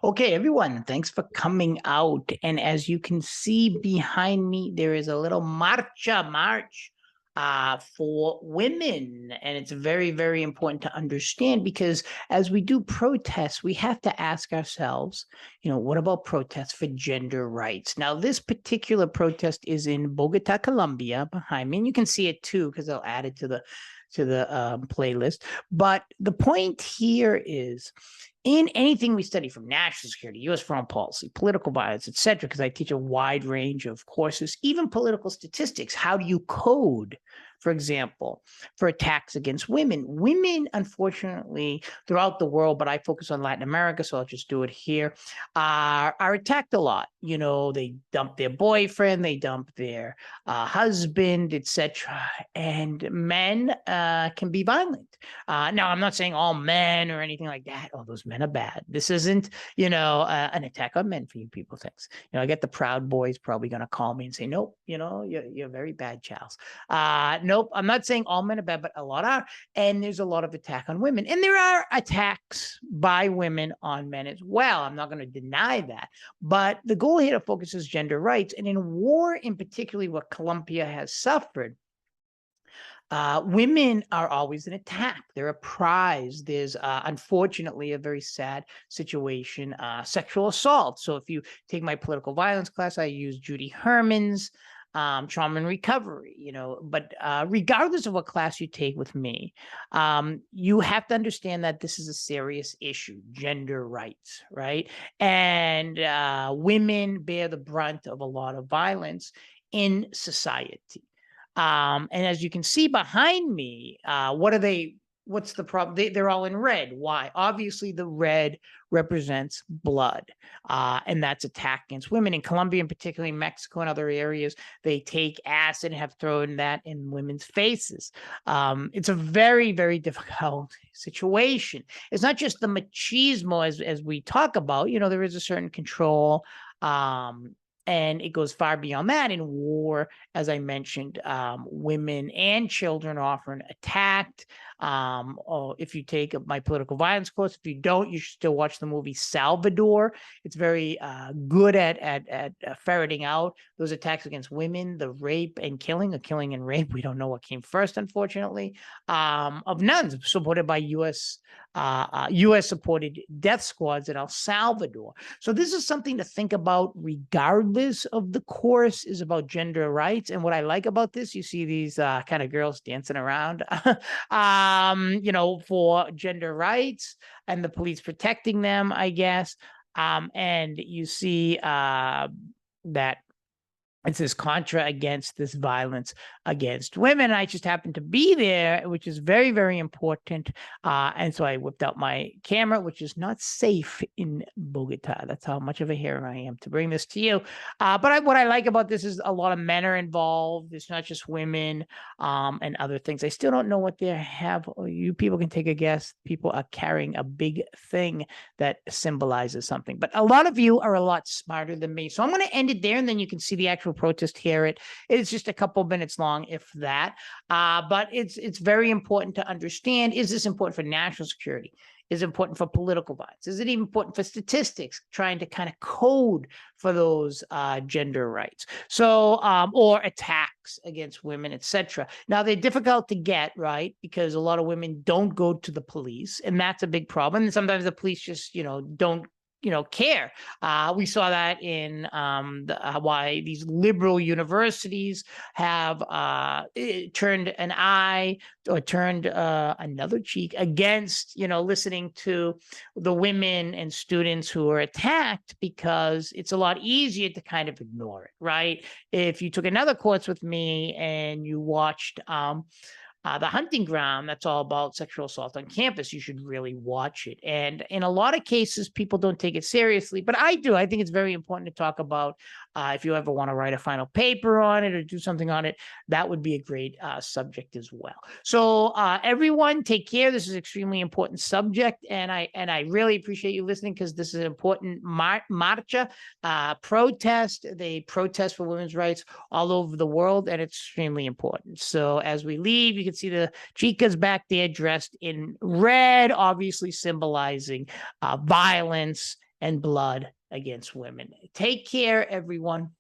Okay, everyone, thanks for coming out. And as you can see behind me, there is a little march for women. And it's very, very important to understand because as we do protests, we have to ask ourselves, what about protests for gender rights? Now, this particular protest is in Bogota, Colombia, behind me. And you can see it too, because I'll add it to the playlist. But the point here is in anything we study from national security, U.S. foreign policy, political violence, et cetera, because I teach a wide range of courses, even political statistics. How do you code, for example, for attacks against women? Women, unfortunately, throughout the world, but I focus on Latin America, so I'll just do it here, are attacked a lot. They dump their boyfriend, they dump their husband, etc. And men can be violent. Now, I'm not saying all men or anything like that. Oh, those men are bad. This isn't, an attack on men for you people thinks. I get the Proud Boys probably going to call me and say, nope, you're very bad, Charles. Nope, I'm not saying all men are bad, but a lot are. And there's a lot of attack on women. And there are attacks by women on men as well. I'm not going to deny that. But the goal here to focus is gender rights. And in war, in particularly what Colombia has suffered, women are always an attack. They're a prize. There's unfortunately a very sad situation, sexual assault. So if you take my political violence class, I use Judy Herman's trauma and recovery, but regardless of what class you take with me, you have to understand that this is a serious issue, gender rights, right? And women bear the brunt of a lot of violence in society. And as you can see behind me, what's the problem? They're all in red. Why? Obviously, the red represents blood, and that's attack against women. In Colombia, and particularly Mexico and other areas, they take acid and have thrown that in women's faces. It's a very, very difficult situation. It's not just the machismo as we talk about. There is a certain control. And it goes far beyond that. In war, as I mentioned, women and children are often attacked. Or if you take my political violence course, if you don't, you should still watch the movie Salvador. It's very good at ferreting out those attacks against women, the rape and killing, and rape. We don't know what came first, unfortunately, of nuns supported by U.S. supported death squads in El Salvador. So this is something to think about regardless of the course is about gender rights. And what I like about this, you see these kind of girls dancing around, for gender rights and the police protecting them, I guess. And you see that it's this contra against this violence against women. I just happened to be there, which is very, very important. And so I whipped out my camera, which is not safe in Bogota. That's how much of a hero I am to bring this to you. But what I like about this is a lot of men are involved. It's not just women and other things. I still don't know what they have. You people can take a guess. People are carrying a big thing that symbolizes something. But a lot of you are a lot smarter than me. So I'm going to end it there, and then you can see the actual protest, hear it. It's just a couple minutes long, if that. But it's very important to understand, is this important for national security? Is it important for political violence? Is it even important for statistics, trying to kind of code for those gender rights? So, or attacks against women, etc. Now, they're difficult to get, right? Because a lot of women don't go to the police, and that's a big problem. And sometimes the police just, don't care. We saw that in why these liberal universities have turned an eye or turned another cheek against, listening to the women and students who are attacked, because it's a lot easier to kind of ignore it, right? If you took another course with me and you watched the hunting ground, that's all about sexual assault on campus, you should really watch it. And in a lot of cases, people don't take it seriously, but I do. I think it's very important to talk about. If you ever want to write a final paper on it or do something on it, that would be a great subject as well. So everyone, take care. This is an extremely important subject, and I really appreciate you listening, because this is an important marcha protest. They protest for women's rights all over the world, and it's extremely important. So as we leave, you can see the chicas back there dressed in red, obviously symbolizing violence and blood against women. Take care, everyone.